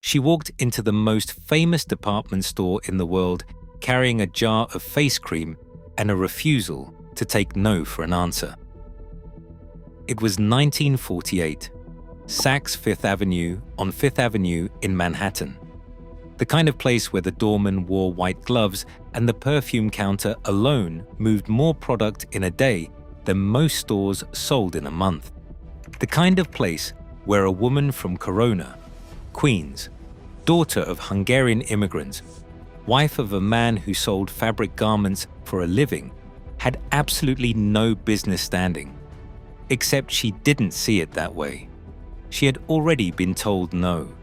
She walked into the most famous department store in the world carrying a jar of face cream and a refusal to take no for an answer. It was 1948, Saks Fifth Avenue on Fifth Avenue in Manhattan. The kind of place where the doorman wore white gloves and the perfume counter alone moved more product in a day than most stores sold in a month. The kind of place where a woman from Corona, Queens, daughter of Hungarian immigrants, wife of a man who sold fabric garments for a living, had absolutely no business standing. Except she didn't see it that way. She had already been told no,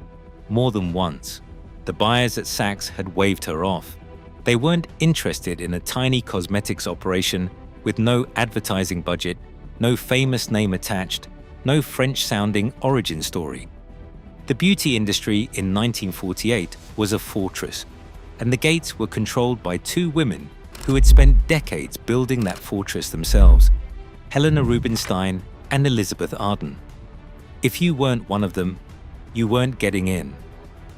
more than once. The buyers at Saks had waved her off. They weren't interested in a tiny cosmetics operation with no advertising budget, no famous name attached, no French-sounding origin story. The beauty industry in 1948 was a fortress, and the gates were controlled by two women who had spent decades building that fortress themselves, Helena Rubinstein and Elizabeth Arden. If you weren't one of them, you weren't getting in.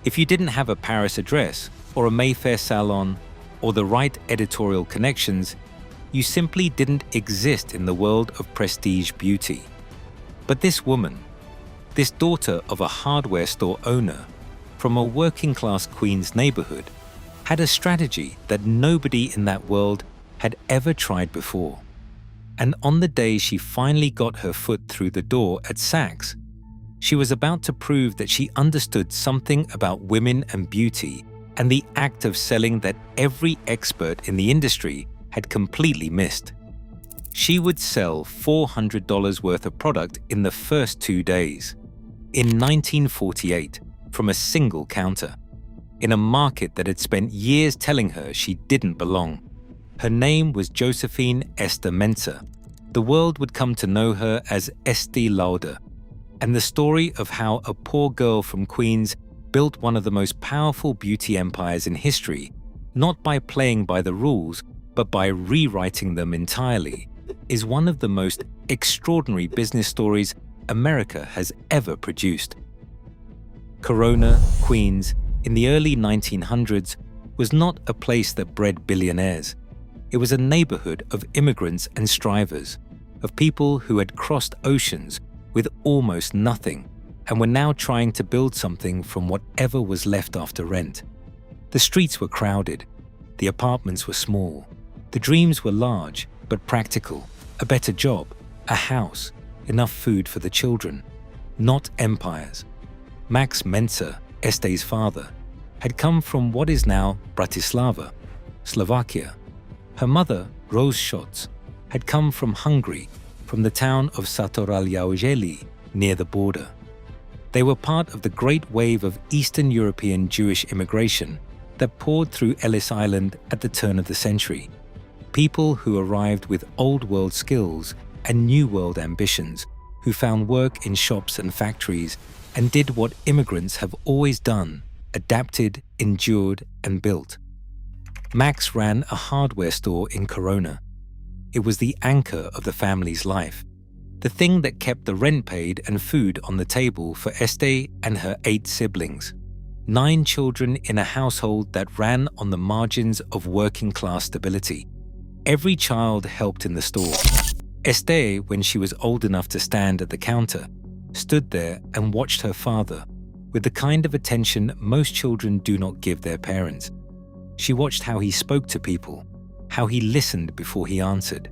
If you didn't have a Paris address or a Mayfair salon or the right editorial connections, you simply didn't exist in the world of prestige beauty. But this woman, this daughter of a hardware store owner from a working-class Queens neighborhood, had a strategy that nobody in that world had ever tried before. And on the day she finally got her foot through the door at Saks, she was about to prove that she understood something about women and beauty and the act of selling that every expert in the industry had completely missed. She would sell $400 worth of product in the first 2 days, in 1948, from a single counter, in a market that had spent years telling her she didn't belong. Her name was Josephine Esther Mensa. The world would come to know her as Estée Lauder, and the story of how a poor girl from Queens built one of the most powerful beauty empires in history, not by playing by the rules, but by rewriting them entirely, is one of the most extraordinary business stories America has ever produced. Corona, Queens, in the early 1900s, was not a place that bred billionaires. It was a neighborhood of immigrants and strivers, of people who had crossed oceans with almost nothing and were now trying to build something from whatever was left after rent. The streets were crowded, the apartments were small, the dreams were large but practical, a better job, a house, enough food for the children, not empires. Max Mensa, Estée's father, had come from what is now Bratislava, Slovakia. Her mother, Rose Schatz, had come from Hungary, from the town of Sátoraljaújhely near the border. They were part of the great wave of Eastern European Jewish immigration that poured through Ellis Island at the turn of the century. People who arrived with Old World skills and New World ambitions, who found work in shops and factories and did what immigrants have always done, adapted, endured, and built. Max ran a hardware store in Corona. It was the anchor of the family's life, the thing that kept the rent paid and food on the table for Estée and her 8 siblings. 9 children in a household that ran on the margins of working-class stability. Every child helped in the store. Estée, when she was old enough to stand at the counter, stood there and watched her father with the kind of attention most children do not give their parents. She watched how he spoke to people, how he listened before he answered,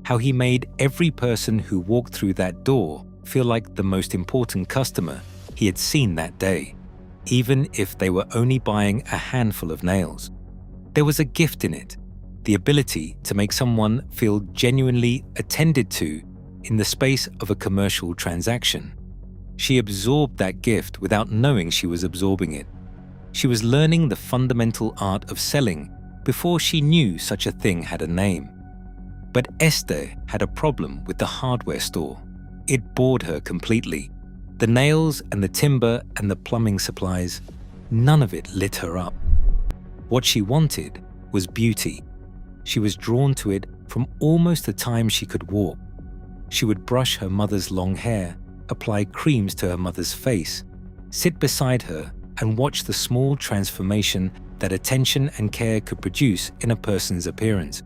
how he made every person who walked through that door feel like the most important customer he had seen that day, even if they were only buying a handful of nails. There was a gift in it, the ability to make someone feel genuinely attended to in the space of a commercial transaction. She absorbed that gift without knowing she was absorbing it. She was learning the fundamental art of selling before she knew such a thing had a name. But Estée had a problem with the hardware store. It bored her completely. The nails and the timber and the plumbing supplies, none of it lit her up. What she wanted was beauty. She was drawn to it from almost the time she could walk. She would brush her mother's long hair, apply creams to her mother's face, sit beside her and watched the small transformation that attention and care could produce in a person's appearance.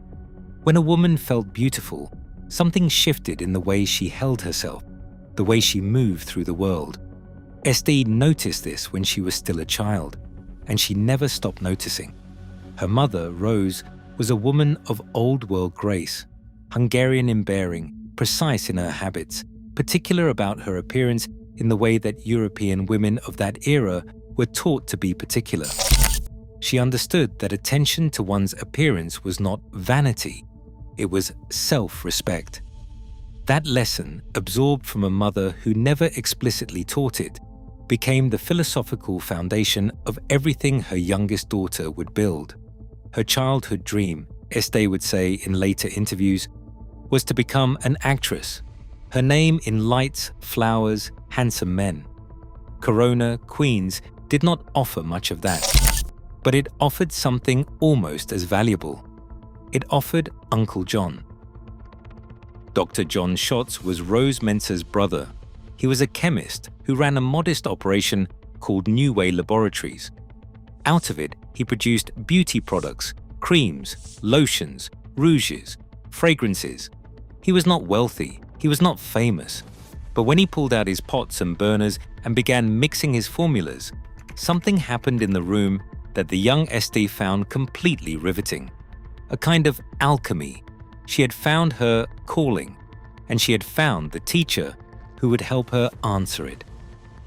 When a woman felt beautiful, something shifted in the way she held herself, the way she moved through the world. Estée noticed this when she was still a child, and she never stopped noticing. Her mother, Rose, was a woman of old-world grace, Hungarian in bearing, precise in her habits, particular about her appearance in the way that European women of that era were taught to be particular. She understood that attention to one's appearance was not vanity, it was self-respect. That lesson, absorbed from a mother who never explicitly taught it, became the philosophical foundation of everything her youngest daughter would build. Her childhood dream, Estée would say in later interviews, was to become an actress. Her name in lights, flowers, handsome men. Corona, Queens did not offer much of that, but it offered something almost as valuable. It offered Uncle John. Dr. John Schatz was Rose Mentzer's brother. He was a chemist who ran a modest operation called New Way Laboratories. Out of it, he produced beauty products, creams, lotions, rouges, fragrances. He was not wealthy, he was not famous, but when he pulled out his pots and burners and began mixing his formulas, something happened in the room that the young Estée found completely riveting. A kind of alchemy. She had found her calling, and she had found the teacher who would help her answer it.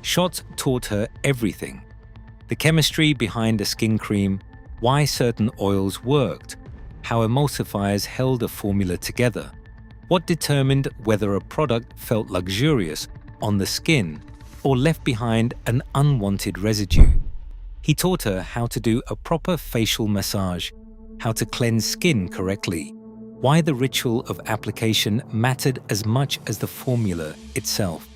Schatz taught her everything. The chemistry behind a skin cream, why certain oils worked, how emulsifiers held a formula together, what determined whether a product felt luxurious on the skin or left behind an unwanted residue. He taught her how to do a proper facial massage, how to cleanse skin correctly, why the ritual of application mattered as much as the formula itself.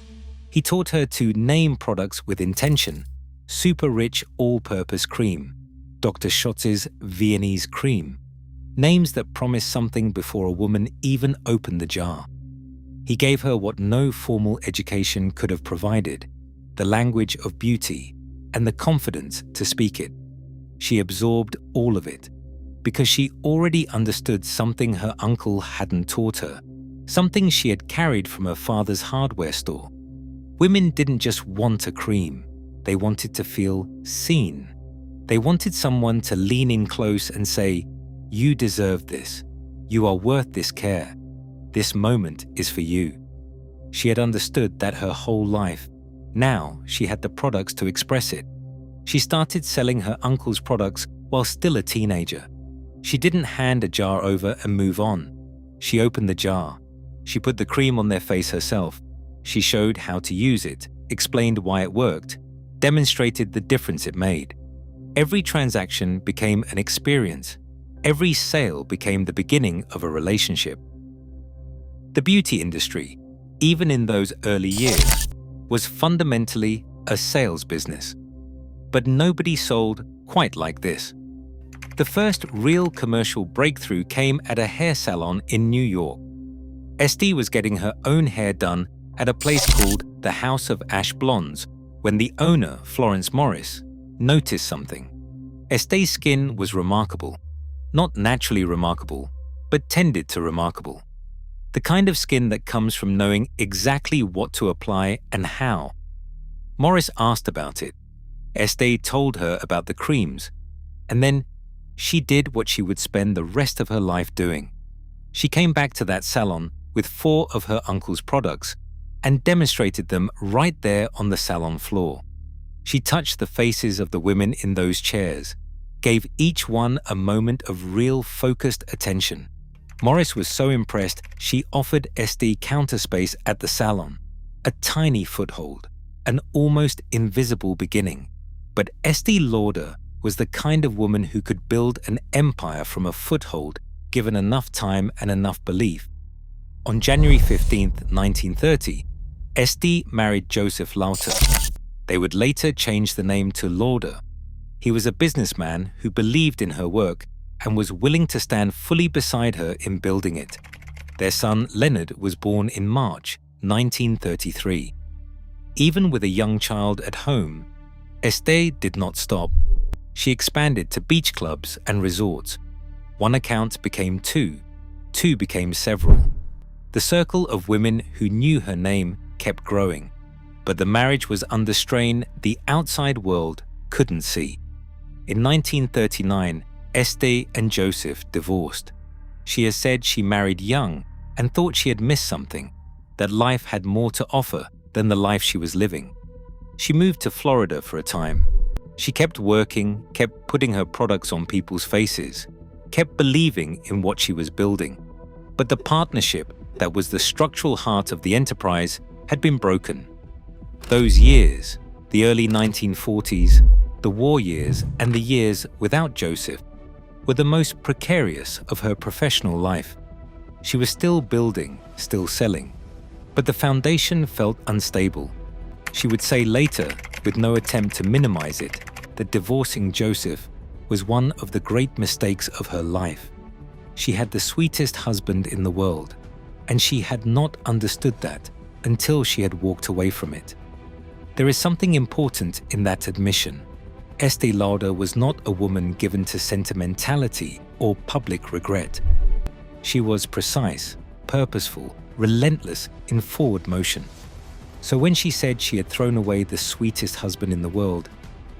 He taught her to name products with intention: super rich all-purpose cream, Dr. Schatz's Viennese cream, names that promised something before a woman even opened the jar. He gave her what no formal education could have provided: the language of beauty and the confidence to speak it. She absorbed all of it, because she already understood something her uncle hadn't taught her, something she had carried from her father's hardware store. Women didn't just want a cream, they wanted to feel seen. They wanted someone to lean in close and say, "You deserve this. You are worth this care. This moment is for you." She had understood that her whole life. Now she had the products to express it. She started selling her uncle's products while still a teenager. She didn't hand a jar over and move on. She opened the jar. She put the cream on their face herself. She showed how to use it, explained why it worked, demonstrated the difference it made. Every transaction became an experience. Every sale became the beginning of a relationship. The beauty industry, even in those early years, was fundamentally a sales business. But nobody sold quite like this. The first real commercial breakthrough came at a hair salon in New York. Estée was getting her own hair done at a place called the House of Ash Blondes when the owner, Florence Morris, noticed something. Estée's skin was remarkable. Not naturally remarkable, but tended to remarkable. The kind of skin that comes from knowing exactly what to apply and how. Morris asked about it. Estée told her about the creams. And then she did what she would spend the rest of her life doing. She came back to that salon with 4 of her uncle's products and demonstrated them right there on the salon floor. She touched the faces of the women in those chairs, gave each one a moment of real focused attention. Morris was so impressed she offered Estée counter space at the salon, a tiny foothold, an almost invisible beginning. But Estée Lauder was the kind of woman who could build an empire from a foothold given enough time and enough belief. On January 15, 1930, Estée married Joseph Lauder. They would later change the name to Lauder. He was a businessman who believed in her work and was willing to stand fully beside her in building it. Their son Leonard was born in March 1933. Even with a young child at home, Estée did not stop. She expanded to beach clubs and resorts. One account became two became several. The circle of women who knew her name kept growing, but the marriage was under strain the outside world couldn't see. In 1939, Estée and Joseph divorced. She has said she married young and thought she had missed something, that life had more to offer than the life she was living. She moved to Florida for a time. She kept working, kept putting her products on people's faces, kept believing in what she was building. But the partnership that was the structural heart of the enterprise had been broken. Those years, the early 1940s, the war years, and the years without Joseph, were the most precarious of her professional life. She was still building, still selling, but the foundation felt unstable. She would say later, with no attempt to minimize it, that divorcing Joseph was one of the great mistakes of her life. She had the sweetest husband in the world, and she had not understood that until she had walked away from it. There is something important in that admission. Estée Lauder was not a woman given to sentimentality or public regret. She was precise, purposeful, relentless in forward motion. So when she said she had thrown away the sweetest husband in the world,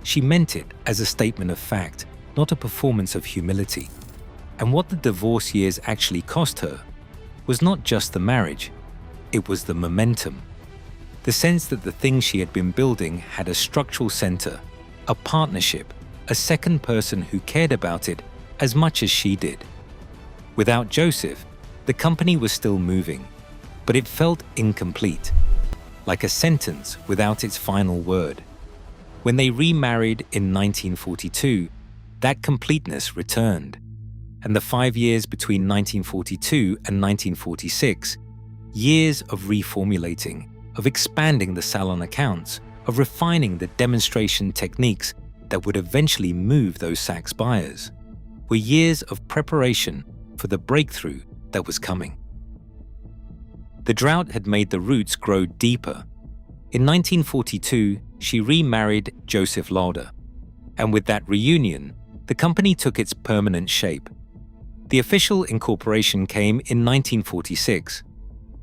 she meant it as a statement of fact, not a performance of humility. And what the divorce years actually cost her was not just the marriage, it was the momentum. The sense that the thing she had been building had a structural center, a partnership, a second person who cared about it as much as she did. Without Joseph, the company was still moving, but it felt incomplete, like a sentence without its final word. When they remarried in 1942, that completeness returned. And the 5 years between 1942 and 1946, years of reformulating, of expanding the salon accounts, of refining the demonstration techniques that would eventually move those Saks buyers, were years of preparation for the breakthrough that was coming. The drought had made the roots grow deeper. In 1942, she remarried Joseph Lauder, and with that reunion, the company took its permanent shape. The official incorporation came in 1946.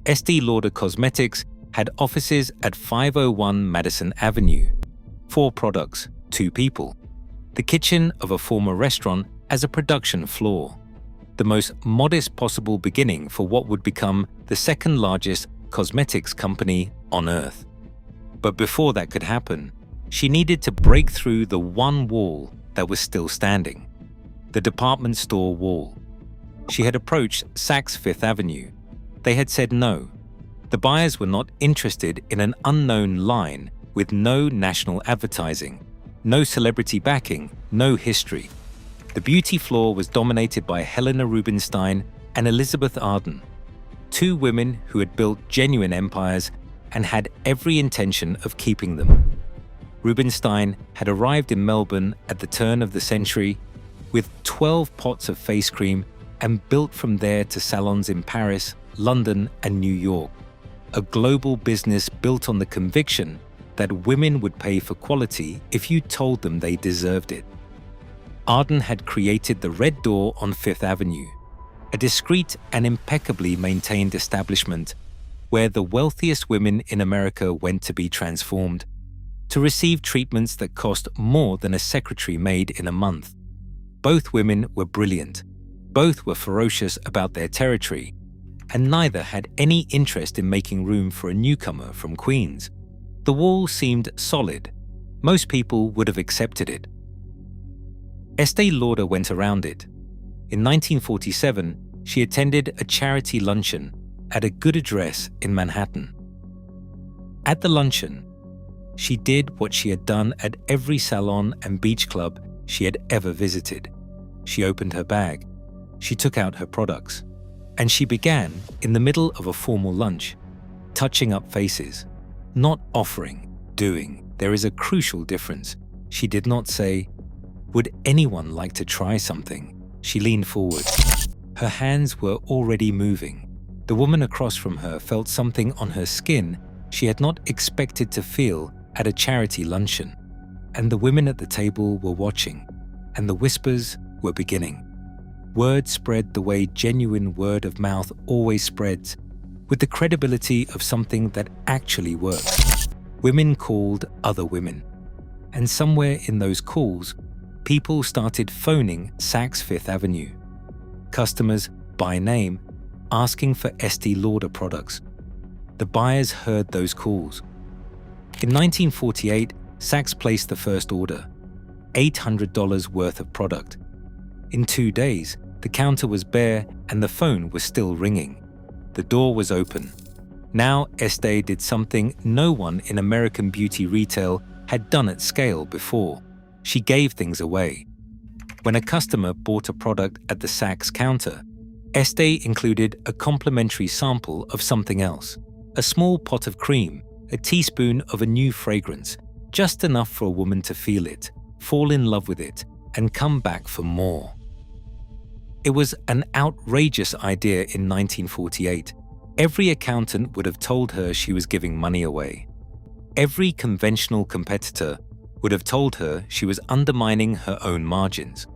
Estée Lauder Cosmetics had offices at 501 Madison Avenue. 4 products, 2 people. The kitchen of a former restaurant as a production floor. The most modest possible beginning for what would become the second largest cosmetics company on earth. But before that could happen, she needed to break through the one wall that was still standing, the department store wall. She had approached Saks Fifth Avenue. They had said no. The buyers were not interested in an unknown line with no national advertising, no celebrity backing, no history. The beauty floor was dominated by Helena Rubinstein and Elizabeth Arden, 2 women who had built genuine empires and had every intention of keeping them. Rubinstein had arrived in Melbourne at the turn of the century with 12 pots of face cream and built from there to salons in Paris, London, and New York. A global business built on the conviction that women would pay for quality if you told them they deserved it. Arden had created the Red Door on Fifth Avenue, a discreet and impeccably maintained establishment where the wealthiest women in America went to be transformed, to receive treatments that cost more than a secretary made in a month. Both women were brilliant, both were ferocious about their territory, and neither had any interest in making room for a newcomer from Queens. The wall seemed solid. Most people would have accepted it. Estée Lauder went around it. In 1947, she attended a charity luncheon at a good address in Manhattan. At the luncheon, she did what she had done at every salon and beach club she had ever visited. She opened her bag. She took out her products. And she began, in the middle of a formal lunch, touching up faces, not offering, doing. There is a crucial difference. She did not say, "Would anyone like to try something?" She leaned forward. Her hands were already moving. The woman across from her felt something on her skin she had not expected to feel at a charity luncheon. and the women at the table were watching, and the whispers were beginning. Word spread the way genuine word of mouth always spreads, with the credibility of something that actually works. Women called other women, and somewhere in those calls, people started phoning Saks Fifth Avenue. Customers, by name, asking for Estée Lauder products. The buyers heard those calls. In 1948, Saks placed the first order, $800 worth of product. In 2 days, the counter was bare and the phone was still ringing. The door was open. Now Estée did something no one in American beauty retail had done at scale before. She gave things away. When a customer bought a product at the Saks counter, Estée included a complimentary sample of something else, a small pot of cream, a teaspoon of a new fragrance, just enough for a woman to feel it, fall in love with it, and come back for more. It was an outrageous idea in 1948. Every accountant would have told her she was giving money away. Every conventional competitor would have told her she was undermining her own margins.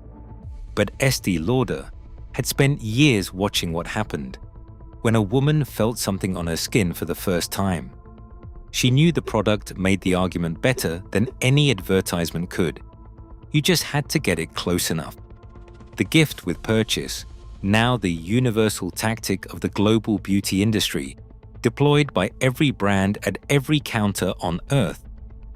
But Estée Lauder had spent years watching what happened when a woman felt something on her skin for the first time. She knew the product made the argument better than any advertisement could. You just had to get it close enough. The gift with purchase, now the universal tactic of the global beauty industry, deployed by every brand at every counter on Earth,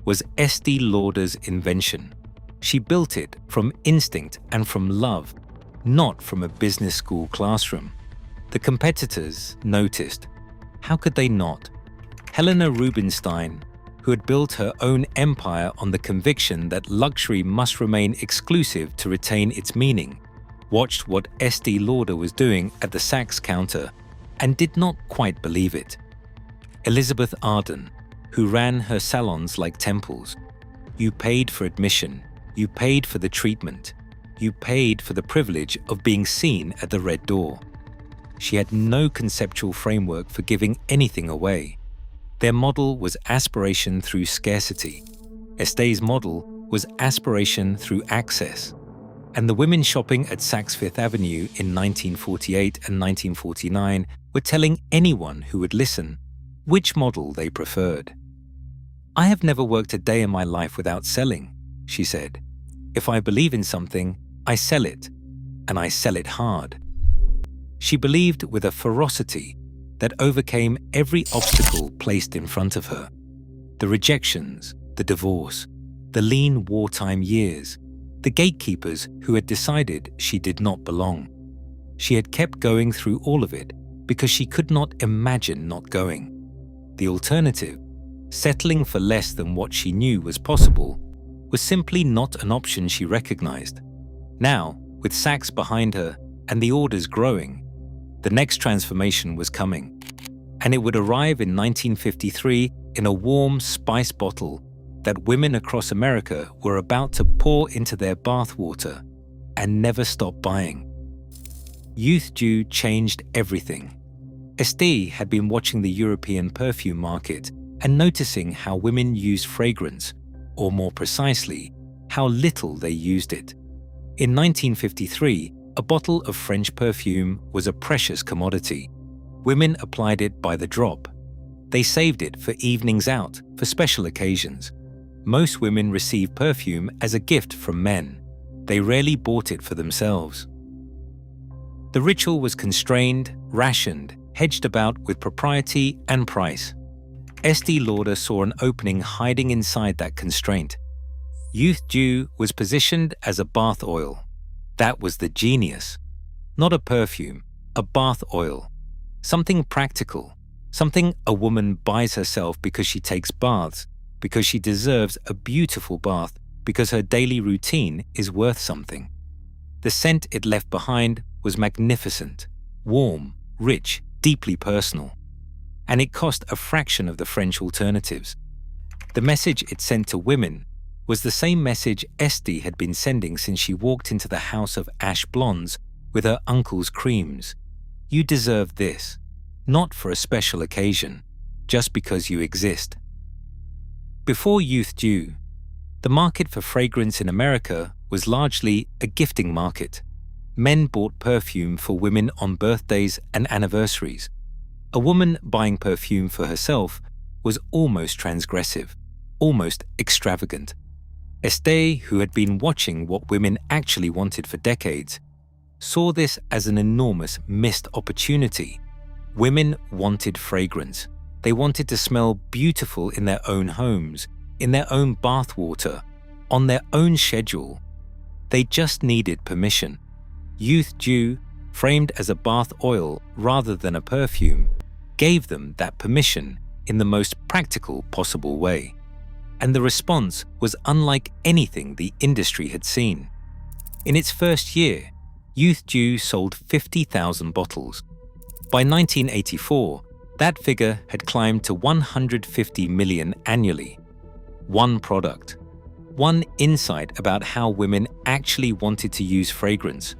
was Estée Lauder's invention. She built it from instinct and from love, not from a business school classroom. The competitors noticed. How could they not? Helena Rubinstein, who had built her own empire on the conviction that luxury must remain exclusive to retain its meaning, watched what Estée Lauder was doing at the Saks counter and did not quite believe it. Elizabeth Arden, who ran her salons like temples. You paid for admission, you paid for the treatment, you paid for the privilege of being seen at the red door. She had no conceptual framework for giving anything away. Their model was aspiration through scarcity. Estée's model was aspiration through access. And the women shopping at Saks Fifth Avenue in 1948 and 1949 were telling anyone who would listen which model they preferred. "I have never worked a day in my life without selling," she said. "If I believe in something, I sell it, and I sell it hard." She believed with a ferocity that overcame every obstacle placed in front of her. The rejections, the divorce, the lean wartime years, the gatekeepers who had decided she did not belong. She had kept going through all of it because she could not imagine not going. The alternative, settling for less than what she knew was possible, was simply not an option she recognized. Now, with Saks behind her and the orders growing, the next transformation was coming. And it would arrive in 1953 in a warm spice bottle that women across America were about to pour into their bathwater and never stop buying. Youth Dew changed everything. Estée had been watching the European perfume market and noticing how women used fragrance, or more precisely, how little they used it. In 1953, a bottle of French perfume was a precious commodity. Women applied it by the drop. They saved it for evenings out, for special occasions. Most women received perfume as a gift from men. They rarely bought it for themselves. The ritual was constrained, rationed, hedged about with propriety and price. Estée Lauder saw an opening hiding inside that constraint. Youth Dew was positioned as a bath oil. That was the genius. Not a perfume, a bath oil. Something practical, something a woman buys herself because she takes baths, because she deserves a beautiful bath, because her daily routine is worth something. The scent it left behind was magnificent, warm, rich, deeply personal. And it cost a fraction of the French alternatives. The message it sent to women was the same message Estée had been sending since she walked into the house of Ash Blondes with her uncle's creams. You deserve this, not for a special occasion, just because you exist. Before Youth Dew, The market for fragrance in America was largely a gifting market. Men bought perfume for women on birthdays and anniversaries. A woman buying perfume for herself was almost transgressive, almost extravagant. Estée, who had been watching what women actually wanted for decades, saw this as an enormous missed opportunity. Women wanted fragrance. They wanted to smell beautiful in their own homes, in their own bathwater, on their own schedule. They just needed permission. Youth Dew, framed as a bath oil rather than a perfume, gave them that permission in the most practical possible way. And the response was unlike anything the industry had seen. In its first year, Youth Dew sold 50,000 bottles. By 1984, that figure had climbed to 150 million annually. One product, one insight about how women actually wanted to use fragrance.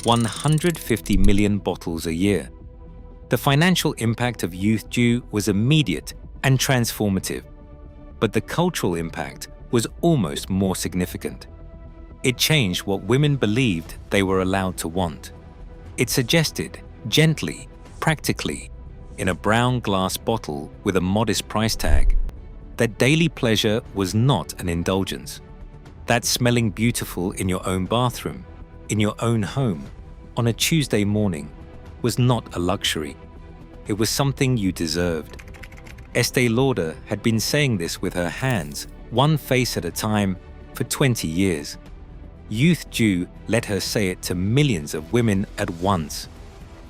150 million bottles a year. The financial impact of Youth Dew was immediate and transformative, but the cultural impact was almost more significant. It changed what women believed they were allowed to want. It suggested, gently, practically, in a brown glass bottle with a modest price tag, that daily pleasure was not an indulgence. That smelling beautiful in your own bathroom, in your own home, on a Tuesday morning, was not a luxury. It was something you deserved. Estée Lauder had been saying this with her hands, one face at a time, for 20 years. Youth Dew let her say it to millions of women at once.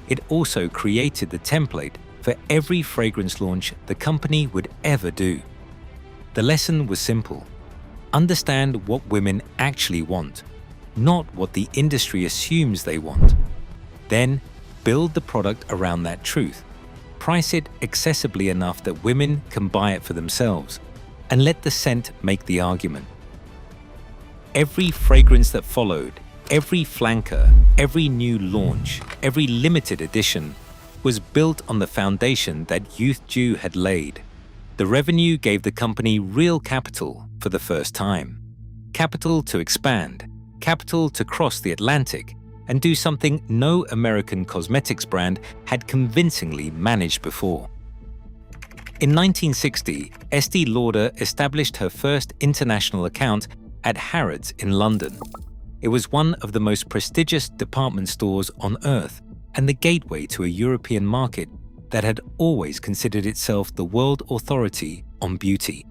It also created the template for every fragrance launch the company would ever do. The lesson was simple. Understand what women actually want, not what the industry assumes they want. Then, build the product around that truth. Price it accessibly enough that women can buy it for themselves, and let the scent make the argument. Every fragrance that followed, every flanker, every new launch, every limited edition, was built on the foundation that Youth Dew had laid. The revenue gave the company real capital for the first time. Capital to expand, capital to cross the Atlantic and do something no American cosmetics brand had convincingly managed before. In 1960, Estée Lauder established her first international account at Harrods in London. It was one of the most prestigious department stores on earth and the gateway to a European market that had always considered itself the world authority on beauty.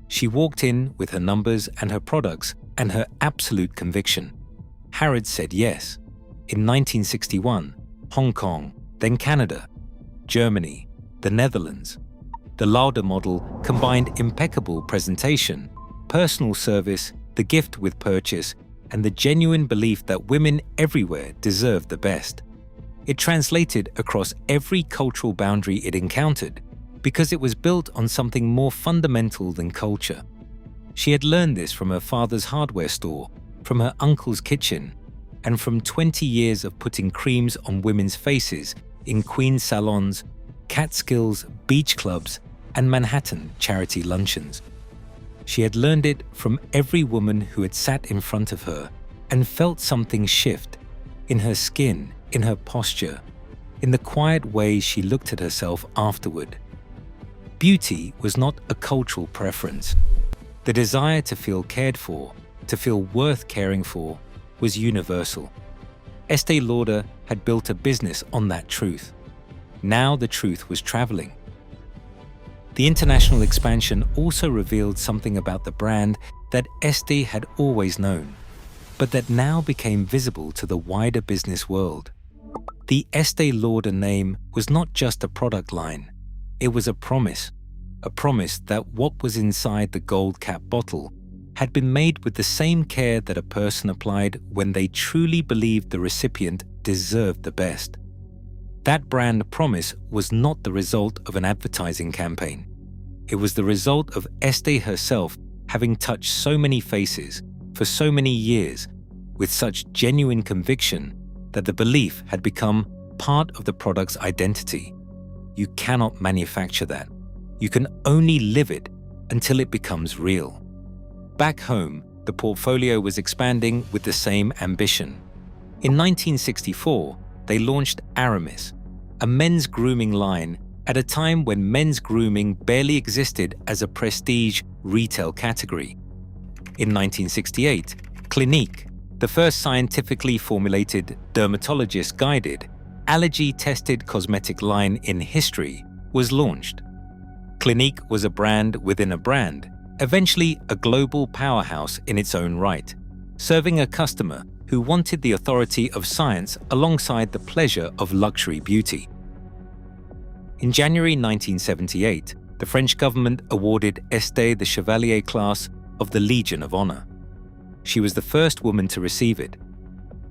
She walked in with her numbers and her products and her absolute conviction. Harrods said yes. In 1961, Hong Kong, then Canada, Germany, the Netherlands. The Lauder model combined impeccable presentation, personal service, the gift with purchase, and the genuine belief that women everywhere deserved the best. It translated across every cultural boundary it encountered because it was built on something more fundamental than culture. She had learned this from her father's hardware store, from her uncle's kitchen, and from 20 years of putting creams on women's faces in Queen's salons, Catskills beach clubs, and Manhattan charity luncheons. She had learned it from every woman who had sat in front of her and felt something shift in her skin, in her posture, in the quiet way she looked at herself afterward. Beauty was not a cultural preference. The desire to feel cared for, to feel worth caring for, was universal. Estée Lauder had built a business on that truth. Now the truth was traveling. The international expansion also revealed something about the brand that Estée had always known, but that now became visible to the wider business world. The Estée Lauder name was not just a product line. It was a promise that what was inside the gold cap bottle had been made with the same care that a person applied when they truly believed the recipient deserved the best. That brand promise was not the result of an advertising campaign. It was the result of Estée herself having touched so many faces for so many years with such genuine conviction that the belief had become part of the product's identity. You cannot manufacture that. You can only live it until it becomes real. Back home, the portfolio was expanding with the same ambition. In 1964, they launched Aramis, a men's grooming line at a time when men's grooming barely existed as a prestige retail category. In 1968, Clinique, the first scientifically formulated, dermatologist-guided, allergy-tested cosmetic line in history, was launched. Clinique was a brand within a brand, eventually a global powerhouse in its own right, serving a customer who wanted the authority of science alongside the pleasure of luxury beauty. In January 1978, the French government awarded Estée the Chevalier class of the Legion of Honor. She was the first woman to receive it.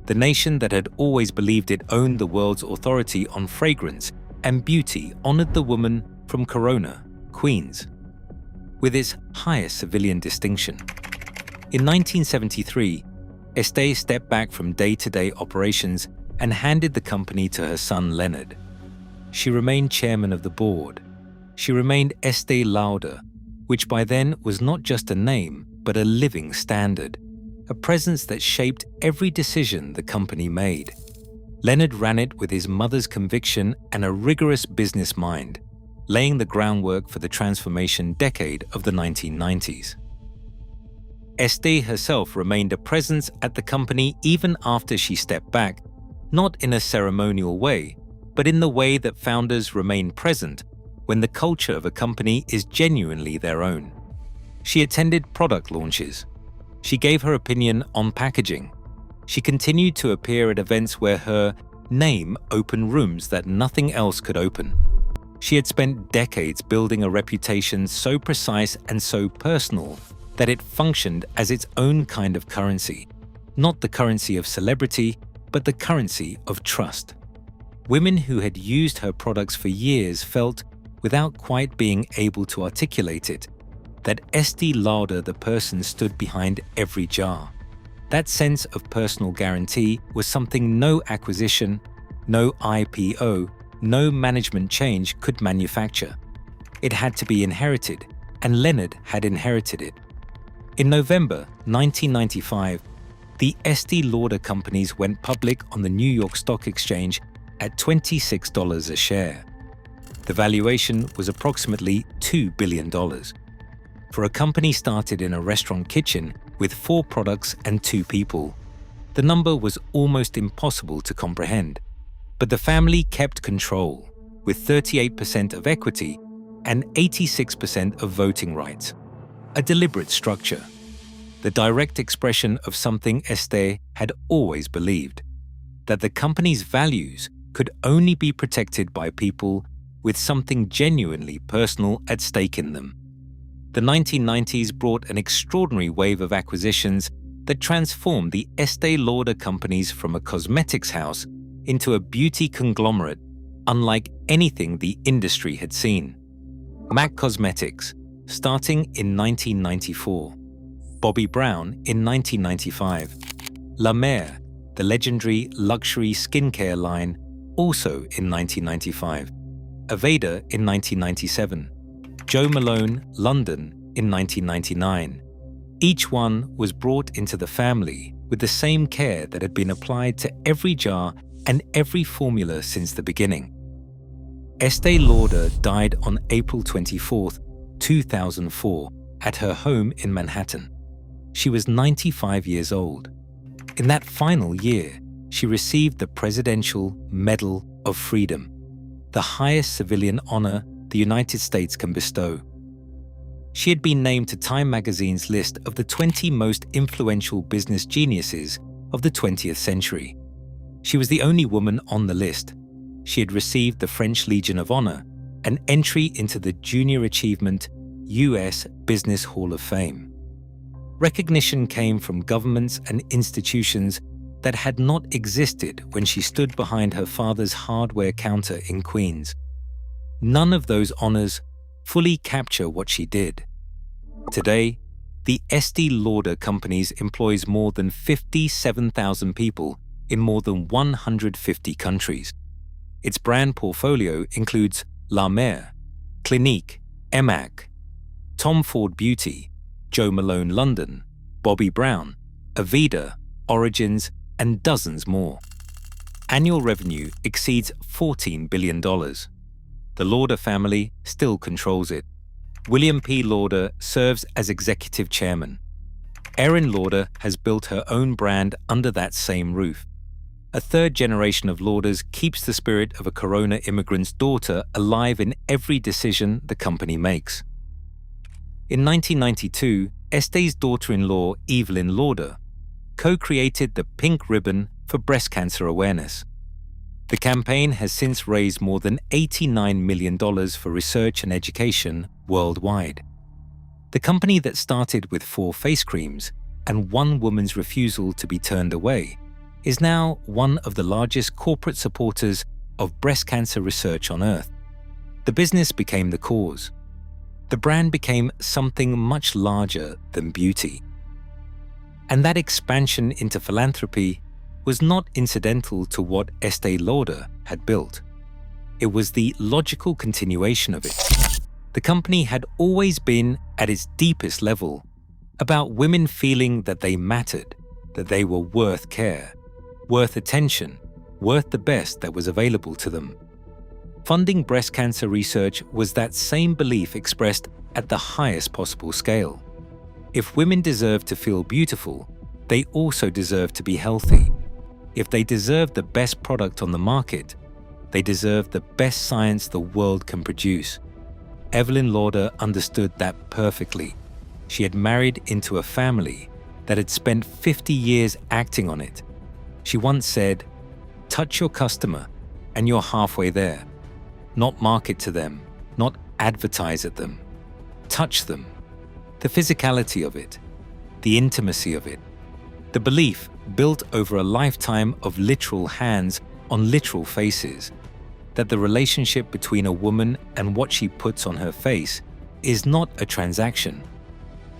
The nation that had always believed it owned the world's authority on fragrance and beauty honored the woman from Corona, Queens, with its highest civilian distinction. In 1973, Estée stepped back from day-to-day operations and handed the company to her son Leonard. She remained chairman of the board. She remained Estée Lauder, which by then was not just a name, but a living standard, a presence that shaped every decision the company made. Leonard ran it with his mother's conviction and a rigorous business mind, laying the groundwork for the transformation decade of the 1990s. Estée herself remained a presence at the company even after she stepped back, not in a ceremonial way, but in the way that founders remain present when the culture of a company is genuinely their own. She attended product launches. She gave her opinion on packaging. She continued to appear at events where her name opened rooms that nothing else could open. She had spent decades building a reputation so precise and so personal that it functioned as its own kind of currency, not the currency of celebrity, but the currency of trust. Women who had used her products for years felt, without quite being able to articulate it, that Estée Lauder the person stood behind every jar. That sense of personal guarantee was something no acquisition, no IPO, no management change could manufacture. It had to be inherited, and Leonard had inherited it. In November 1995, the Estée Lauder companies went public on the New York Stock Exchange at $26 a share. The valuation was approximately $2 billion. For a company started in a restaurant kitchen with 4 products and 2 people, the number was almost impossible to comprehend. But the family kept control, with 38% of equity and 86% of voting rights. A deliberate structure, the direct expression of something Estée had always believed, that the company's values could only be protected by people with something genuinely personal at stake in them. The 1990s brought an extraordinary wave of acquisitions that transformed the Estée Lauder companies from a cosmetics house into a beauty conglomerate unlike anything the industry had seen. MAC Cosmetics, starting in 1994, Bobbi Brown in 1995, La Mer, the legendary luxury skincare line, also in 1995, Aveda in 1997, Jo Malone, London in 1999. Each one was brought into the family with the same care that had been applied to every jar and every formula since the beginning. Estée Lauder died on April 24, 2004, at her home in Manhattan. She was 95 years old. In that final year, she received the Presidential Medal of Freedom, the highest civilian honor the United States can bestow. She had been named to Time magazine's list of the 20 most influential business geniuses of the 20th century. She was the only woman on the list. She had received the French Legion of Honor, an entry into the Junior Achievement U.S. Business Hall of Fame. Recognition came from governments and institutions that had not existed when she stood behind her father's hardware counter in Queens. None of those honors fully capture what she did. Today, the Estée Lauder companies employs more than 57,000 people in more than 150 countries. Its brand portfolio includes La Mer, Clinique, Emac, Tom Ford Beauty, Jo Malone London, Bobbi Brown, Aveda, Origins, and dozens more. Annual revenue exceeds $14 billion. The Lauder family still controls it. William P. Lauder serves as executive chairman. Erin Lauder has built her own brand under that same roof. A third generation of Lauders keeps the spirit of a Corona immigrant's daughter alive in every decision the company makes. In 1992, Estée's daughter-in-law, Evelyn Lauder, co-created the Pink Ribbon for breast cancer awareness. The campaign has since raised more than $89 million for research and education worldwide. The company that started with 4 face creams and one woman's refusal to be turned away is now one of the largest corporate supporters of breast cancer research on Earth. The business became the cause. The brand became something much larger than beauty. And that expansion into philanthropy was not incidental to what Estée Lauder had built. It was the logical continuation of it. The company had always been, at its deepest level, about women feeling that they mattered, that they were worth care, worth attention, worth the best that was available to them. Funding breast cancer research was that same belief expressed at the highest possible scale. If women deserve to feel beautiful, they also deserve to be healthy. If they deserve the best product on the market, they deserve the best science the world can produce. Evelyn Lauder understood that perfectly. She had married into a family that had spent 50 years acting on it. She once said, "Touch your customer, and you're halfway there. Not market to them, not advertise at them. Touch them." The physicality of it, the intimacy of it, the belief built over a lifetime of literal hands on literal faces, that the relationship between a woman and what she puts on her face is not a transaction.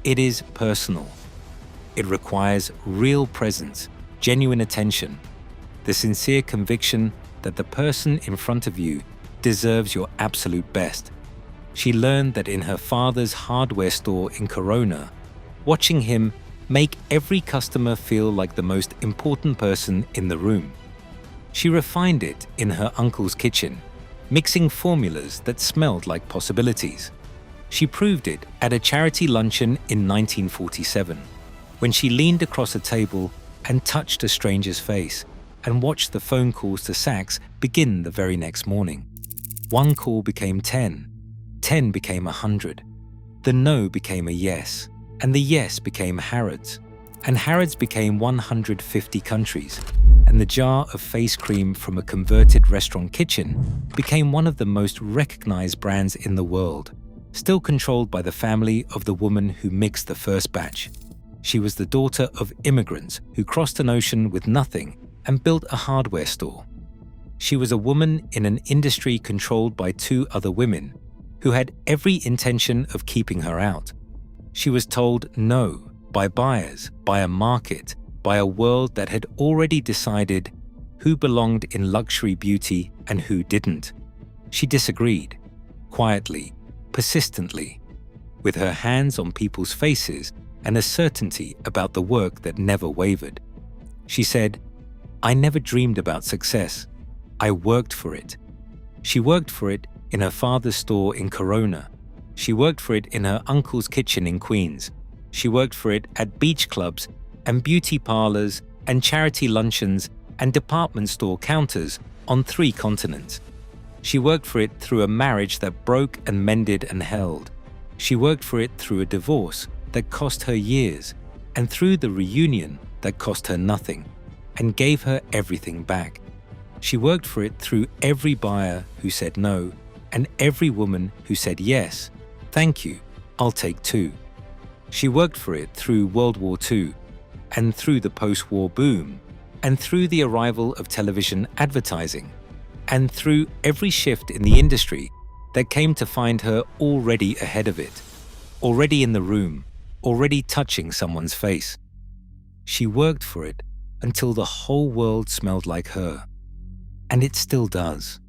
It is personal. It requires real presence, genuine attention, the sincere conviction that the person in front of you deserves your absolute best. She learned that in her father's hardware store in Corona, watching him make every customer feel like the most important person in the room. She refined it in her uncle's kitchen, mixing formulas that smelled like possibilities. She proved it at a charity luncheon in 1947, when she leaned across a table and touched a stranger's face and watched the phone calls to Saks begin the very next morning. 1 call became 10, 10 became 100. The no became a yes, and the yes became Harrods, and Harrods became 150 countries, and the jar of face cream from a converted restaurant kitchen became one of the most recognized brands in the world, still controlled by the family of the woman who mixed the first batch. She was the daughter of immigrants who crossed an ocean with nothing and built a hardware store. She was a woman in an industry controlled by 2 other women who had every intention of keeping her out. She was told no by buyers, by a market, by a world that had already decided who belonged in luxury beauty and who didn't. She disagreed, quietly, persistently, with her hands on people's faces and a certainty about the work that never wavered. She said, "I never dreamed about success. I worked for it." She worked for it in her father's store in Corona. She worked for it in her uncle's kitchen in Queens. She worked for it at beach clubs and beauty parlors and charity luncheons and department store counters on 3 continents. She worked for it through a marriage that broke and mended and held. She worked for it through a divorce that cost her years and through the reunion that cost her nothing and gave her everything back. She worked for it through every buyer who said no and every woman who said yes, thank you, I'll take 2. She worked for it through World War II and through the post-war boom and through the arrival of television advertising and through every shift in the industry that came to find her already ahead of it, already in the room, already touching someone's face. She worked for it until the whole world smelled like her. And it still does.